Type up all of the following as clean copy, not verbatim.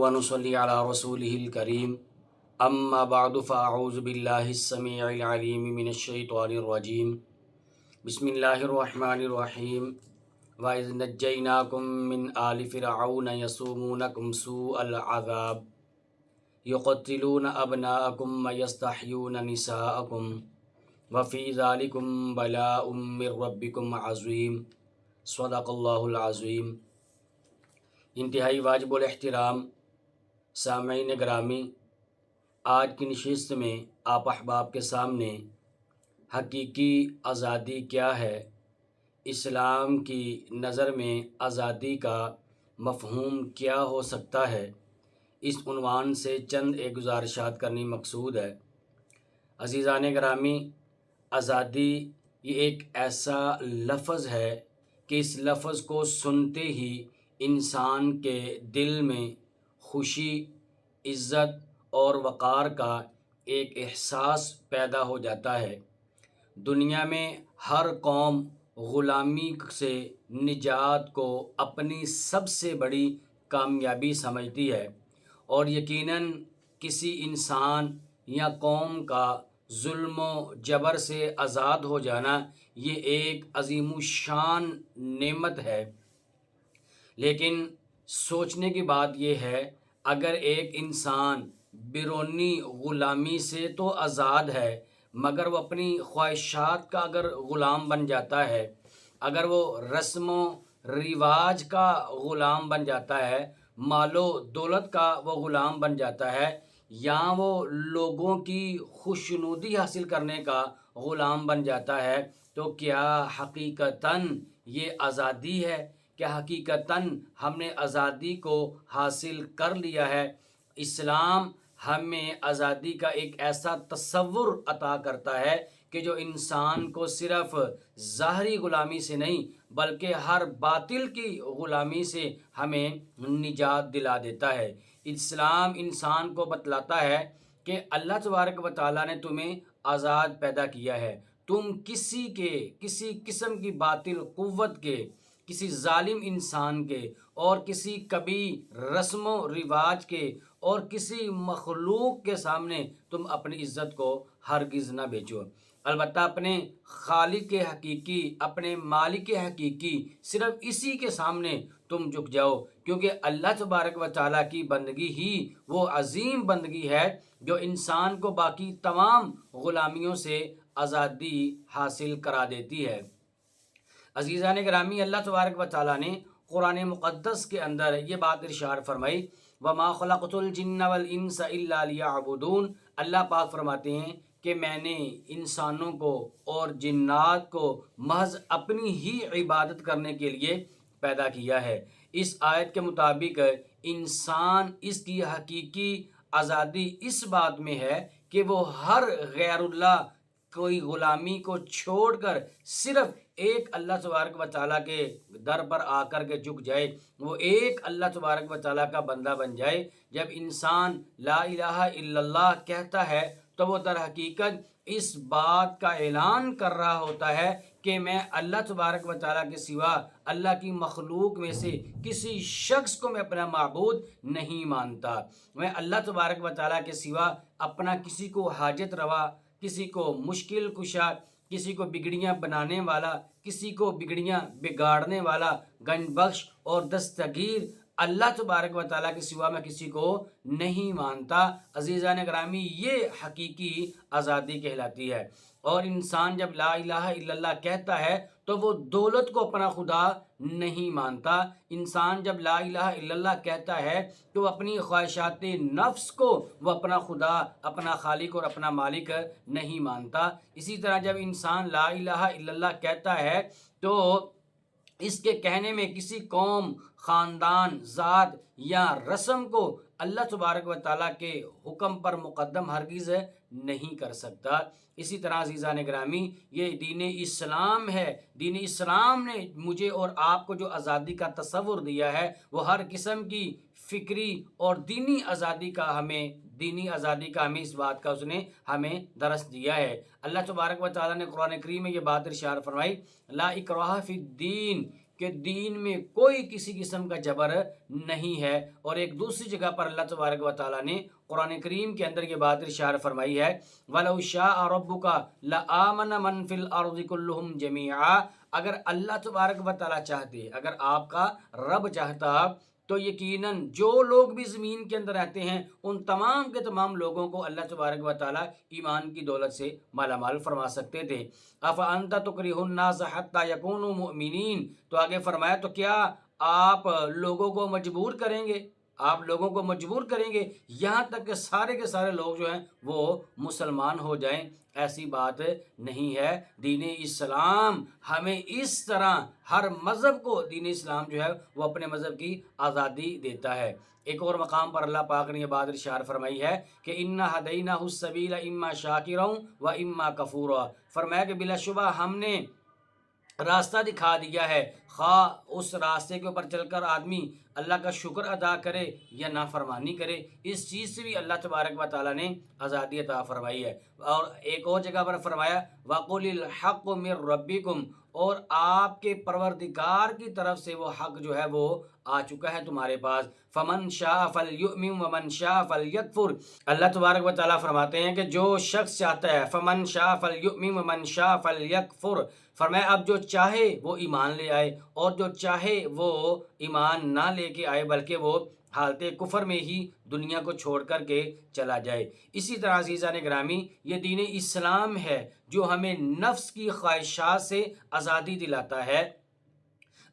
ونصلي على رسوله الكريم اما بعد فاعوذ بالله السميع العليم من الشيطان الرجيم بسم الله الرحمن الرحيم وإذ نجيناكم من آل فرعون يسومونكم سوء العذاب يقتلون أبناءكم ويستحيون نساءكم وفي ذلكم بلاء من ربكم عظيم صدق اللہ العظیم۔ انتہائی واجب الاحترام سامعین گرامی، آج کی نشست میں آپ احباب کے سامنے حقیقی آزادی کیا ہے، اسلام کی نظر میں آزادی کا مفہوم کیا ہو سکتا ہے، اس عنوان سے چند ایک گزارشات کرنی مقصود ہے۔ عزیزان گرامی، آزادی یہ ایک ایسا لفظ ہے کہ اس لفظ کو سنتے ہی انسان کے دل میں خوشی، عزت اور وقار کا ایک احساس پیدا ہو جاتا ہے۔ دنیا میں ہر قوم غلامی سے نجات کو اپنی سب سے بڑی کامیابی سمجھتی ہے، اور یقیناً کسی انسان یا قوم کا ظلم و جبر سے آزاد ہو جانا یہ ایک عظیم الشان نعمت ہے۔ لیکن سوچنے کی بات یہ ہے، اگر ایک انسان بیرونی غلامی سے تو آزاد ہے، مگر وہ اپنی خواہشات کا اگر غلام بن جاتا ہے، اگر وہ رسم و رواج کا غلام بن جاتا ہے، مال و دولت کا وہ غلام بن جاتا ہے، یا وہ لوگوں کی خوشنودی حاصل کرنے کا غلام بن جاتا ہے، تو کیا حقیقتاً یہ آزادی ہے؟ کیا حقیقتاً ہم نے آزادی کو حاصل کر لیا ہے؟ اسلام ہمیں آزادی کا ایک ایسا تصور عطا کرتا ہے کہ جو انسان کو صرف ظاہری غلامی سے نہیں بلکہ ہر باطل کی غلامی سے ہمیں نجات دلا دیتا ہے۔ اسلام انسان کو بتلاتا ہے کہ اللہ تبارک و تعالیٰ نے تمہیں آزاد پیدا کیا ہے، تم کسی قسم کی باطل قوت کے، کسی ظالم انسان کے، اور کسی کبھی رسم و رواج کے اور کسی مخلوق کے سامنے تم اپنی عزت کو ہرگز نہ بیچو۔ البتہ اپنے خالق حقیقی، اپنے مالک حقیقی، صرف اسی کے سامنے تم جھک جاؤ، کیونکہ اللہ تبارک و تعالیٰ کی بندگی ہی وہ عظیم بندگی ہے جو انسان کو باقی تمام غلامیوں سے آزادی حاصل کرا دیتی ہے۔ عزیزان گرامی، اللہ تبارک و تعالیٰ نے قرآن مقدس کے اندر یہ بات ارشاد فرمائی، وَمَا خَلَقْتُ الْجِنَّ وَالْإِنسَ إِلَّا لِيَعْبُدُونَ۔ اللہ پاک فرماتے ہیں کہ میں نے انسانوں کو اور جنات کو محض اپنی ہی عبادت کرنے کے لیے پیدا کیا ہے۔ اس آیت کے مطابق انسان اس کی حقیقی آزادی اس بات میں ہے کہ وہ ہر غیر اللہ کوئی غلامی کو چھوڑ کر صرف ایک اللہ تبارک و تعالیٰ کے در پر آ کر کے جھک جائے، وہ ایک اللہ تبارک و تعالیٰ کا بندہ بن جائے۔ جب انسان لا الہ الا اللہ کہتا ہے تو وہ در حقیقت اس بات کا اعلان کر رہا ہوتا ہے کہ میں اللہ تبارک و تعالیٰ کے سوا اللہ کی مخلوق میں سے کسی شخص کو میں اپنا معبود نہیں مانتا، میں اللہ تبارک و تعالیٰ کے سوا اپنا کسی کو حاجت روا، کسی کو مشکل کشا، کسی کو بگڑیاں بنانے والا، کسی کو بگڑیاں بگاڑنے والا، گنج بخش اور دستگیر اللہ تبارک و تعالیٰ کے سوا میں کسی کو نہیں مانتا۔ عزیزان گرامی، یہ حقیقی آزادی کہلاتی ہے۔ اور انسان جب لا الہ الا اللہ کہتا ہے تو وہ دولت کو اپنا خدا نہیں مانتا۔ انسان جب لا الہ الا اللہ کہتا ہے تو وہ اپنی خواہشات نفس کو وہ اپنا خدا، اپنا خالق اور اپنا مالک نہیں مانتا۔ اسی طرح جب انسان لا الہ الا اللہ کہتا ہے تو اس کے کہنے میں کسی قوم، خاندان، ذات یا رسم کو اللہ تبارک و تعالیٰ کے حکم پر مقدم ہرگز نہیں کر سکتا۔ اسی طرح عزیزان گرامی، یہ دین اسلام ہے۔ دین اسلام نے مجھے اور آپ کو جو آزادی کا تصور دیا ہے وہ ہر قسم کی فکری اور دینی آزادی کا ہمیں اس بات کا اس نے ہمیں درس دیا ہے۔ اللہ تبارک و تعالیٰ نے قرآن کریم میں یہ بات ارشاد فرمائی، لا اکراہ فی الدین، کہ دین میں کوئی کسی قسم کا جبر نہیں ہے۔ اور ایک دوسری جگہ پر اللہ تبارک و تعالیٰ نے قرآن کریم کے اندر یہ بات ارشاد فرمائی ہے وَلَوْ شَاءَ رَبُّكَ لَآمَنَ مَنْ فِي الْأَرْضِ كُلُّهُمْ جَمِيعًا، اگر اللہ تبارک و تعالیٰ چاہتے، اگر آپ کا رب چاہتا تو یقیناً جو لوگ بھی زمین کے اندر رہتے ہیں ان تمام کے تمام لوگوں کو اللہ تبارک و تعالیٰ ایمان کی دولت سے مالا مال فرما سکتے تھے۔ أَفَأَنْتَ تُكْرِهُ النَّاسَ حَتَّى يَكُونُوا مُؤْمِنِينَ، تو آگے فرمایا تو کیا آپ لوگوں کو مجبور کریں گے، آپ لوگوں کو مجبور کریں گے یہاں تک کہ سارے کے سارے لوگ جو ہیں وہ مسلمان ہو جائیں؟ ایسی بات نہیں ہے۔ دین اسلام ہمیں اس طرح ہر مذہب کو دین اسلام جو ہے وہ اپنے مذہب کی آزادی دیتا ہے۔ ایک اور مقام پر اللہ پاک نے یہ بات ارشاد فرمائی ہے کہ اِنَّا هَدَيْنَاهُ السَّبِيلَ إِمَّا شَاكِرًا وَإِمَّا كَفُورًا، فرمایا کہ بلا شبہ ہم نے راستہ دکھا دیا ہے، خواہ اس راستے کے اوپر چل کر آدمی اللہ کا شکر ادا کرے یا نافرمانی کرے، اس چیز سے بھی اللہ تبارک و تعالیٰ نے آزادی عطا فرمائی ہے۔ اور ایک اور جگہ پر فرمایا وَقُلِ الْحَقُّ مِن رَبِّكُمْ، اور آپ کے پروردگار کی طرف سے وہ حق جو ہے وہ آ چکا ہے تمہارے پاس۔ فَمَن شَاءَ فَلْيُؤْمِن وَمَن شَاءَ فَلْيَكْفُرْ، اللہ تبارک و تعالیٰ فرماتے ہیں کہ جو شخص چاہتا ہے فَمَن شَاءَ فَلْيُؤْمِن وَمَن شَاءَ فَلْيَكْفُرْ، فرمایا اب جو چاہے وہ ایمان لے آئے اور جو چاہے وہ ایمان نہ لے کے آئے بلکہ وہ حالت کفر میں ہی دنیا کو چھوڑ کر کے چلا جائے۔ اسی طرح عزیزان گرامی یہ دین اسلام ہے جو ہمیں نفس کی خواہشات سے آزادی دلاتا ہے۔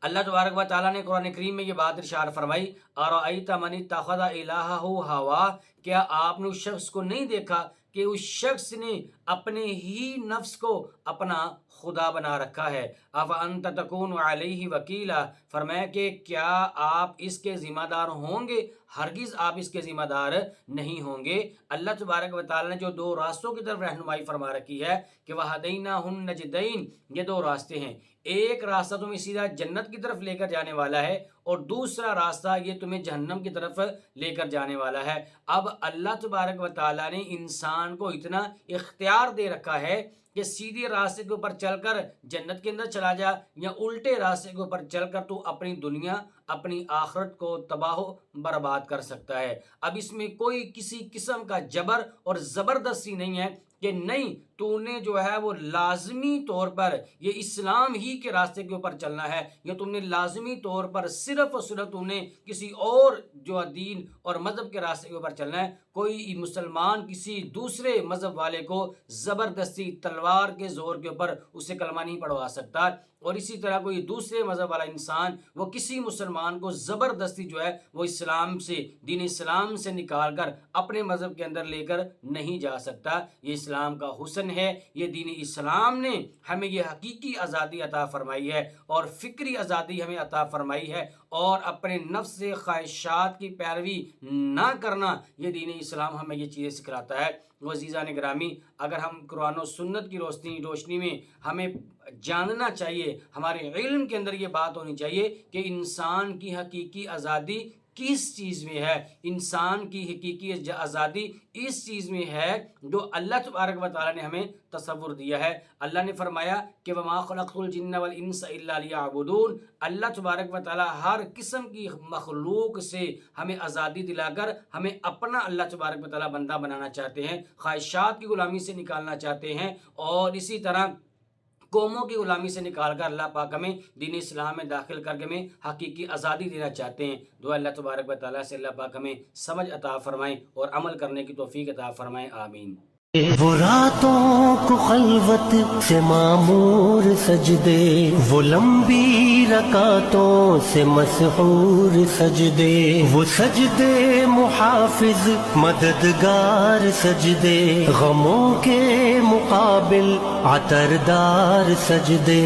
اللہ تبارک و تعالیٰ نے قرآن کریم میں یہ بات ارشاد فرمائی أَرَأَيْتَ مَنِ اتَّخَذَ إِلَٰهَهُ هَوَاهُ، کیا آپ نے اس شخص کو نہیں دیکھا کہ اس شخص نے اپنے ہی نفس کو اپنا خدا بنا رکھا ہے۔ أَفَأَنْتَ تَكُونُ عَلَيْهِ وَكِيلًا، فرمایا کہ کیا آپ اس کے ذمہ دار ہوں گے؟ ہرگز آپ اس کے ذمہ دار نہیں ہوں گے۔ اللہ تبارک و تعالیٰ نے جو دو راستوں کی طرف رہنمائی فرما رکھی ہے کہ وَهَدَيْنَاهُ النَّجْدَيْنِ، یہ دو راستے ہیں، ایک راستہ تمہیں سیدھا جنت کی طرف لے کر جانے والا ہے اور دوسرا راستہ یہ تمہیں جہنم کی طرف لے کر جانے والا ہے۔ اب اللہ تبارک و تعالیٰ نے انسان کو اتنا اختیار دے رکھا ہے کہ سیدھے راستے کے اوپر چل کر جنت کے اندر چلا جا یا الٹے راستے کے اوپر چل کر تو اپنی دنیا اپنی آخرت کو تباہ و برباد کر سکتا ہے۔ اب اس میں کوئی کسی قسم کا جبر اور زبردستی نہیں ہے کہ نہیں تو نے جو ہے وہ لازمی طور پر یہ اسلام ہی کے راستے کے اوپر چلنا ہے، یا تم نے لازمی طور پر صرف اور صرف تم نے کسی اور جو دین اور مذہب کے راستے کے اوپر چلنا ہے۔ کوئی مسلمان کسی دوسرے مذہب والے کو زبردستی تلوار کے زور کے اوپر اسے کلمہ نہیں پڑھوا سکتا، اور اسی طرح کوئی دوسرے مذہب والا انسان وہ کسی مسلمان کو زبردستی جو ہے وہ اسلام سے دین اسلام سے نکال کر اپنے مذہب کے اندر لے کر نہیں جا سکتا۔ یہ اسلام کا حسن ہے، یہ دین اسلام نے ہمیں یہ حقیقی آزادی عطا فرمائی ہے اور فکری آزادی ہمیں عطا فرمائی ہے، اور اپنے نفس سے خواہشات کی پیروی نہ کرنا یہ دین اسلام ہمیں یہ چیزیں سکھلاتا ہے۔ عزیزان گرامی اگر ہم قرآن و سنت کی روشنی میں ہمیں جاننا چاہیے، ہمارے علم کے اندر یہ بات ہونی چاہیے کہ انسان کی حقیقی آزادی کس چیز میں ہے۔ انسان کی حقیقی آزادی اس چیز میں ہے جو اللہ تبارک و تعالیٰ نے ہمیں تصور دیا ہے۔ اللہ نے فرمایا کہ وَمَا خَلَقْتُ الْجِنَّ وَالْإِنسَ إِلَّا لِيَعْبُدُونَ، اللہ تبارک و تعالیٰ ہر قسم کی مخلوق سے ہمیں آزادی دلا کر ہمیں اپنا اللہ تبارک و تعالیٰ بندہ بنانا چاہتے ہیں، خواہشات کی غلامی سے نکالنا چاہتے ہیں، اور اسی طرح قوموں کی غلامی سے نکال کر اللہ پاک ہمیں دین اسلام میں داخل کر کے ہمیں حقیقی آزادی دینا چاہتے ہیں۔ دعا اللہ تبارک و تعالیٰ سے اللہ پاک ہمیں سمجھ عطا فرمائیں اور عمل کرنے کی توفیق عطا فرمائیں، آمین۔ وہ راتوں کو خلوت سے معمور سجدے، وہ لمبی رکعتوں سے مسحور سجدے، وہ سجدے محافظ مددگار سجدے، غموں کے مقابل عطردار سجدے۔